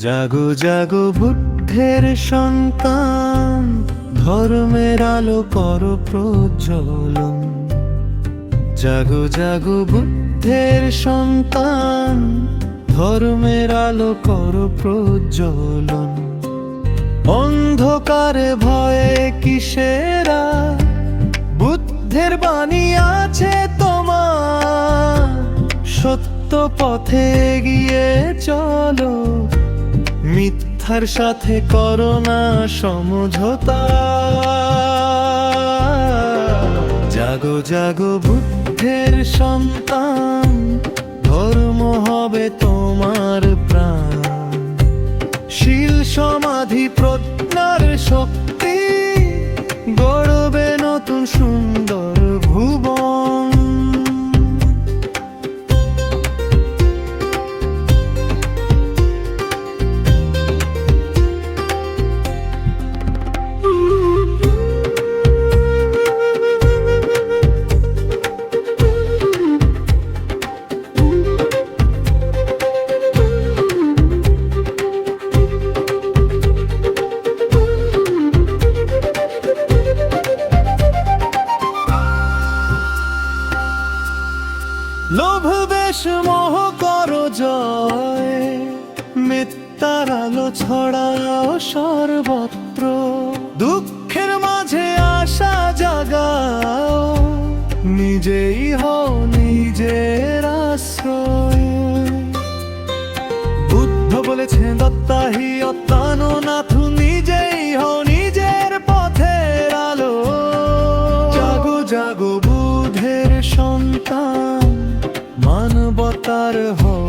জাগো জাগো বুদ্ধের সন্তান, ধর্মের আলো করো প্রজ্বলন। জাগো জাগো বুদ্ধের সন্তান, ধর্মের আলো করো প্রজ্বলন। অন্ধকারে ভয়ে কিসেরা, বুদ্ধের বাণী আছে তোমার। সত্য পথে এগিয়ে চলো, মিথ্যার সাথে করো না সমঝোতা। জাগো জাগো বুদ্ধের সন্তান, ধর্ম হবে তোমার প্রাণ। শীল সমাধি প্রজ্ঞার শক্তি, গড়বে নতুন সুন্দর ভুবন। লোভ বেশ মোহ করো জয়, মিথ্যার আলো ছড়াও সর্বত্র। দুঃখের মাঝে আশা জাগাও, নিজেই হও নিজের আশ্রয়। বুদ্ধ বলেছেন দত্তাহি অত্তানো নাথু, নিজেই হও নিজের পথের আলো। জাগো জাগো বুদ্ধের সন্তান, মানবতার হও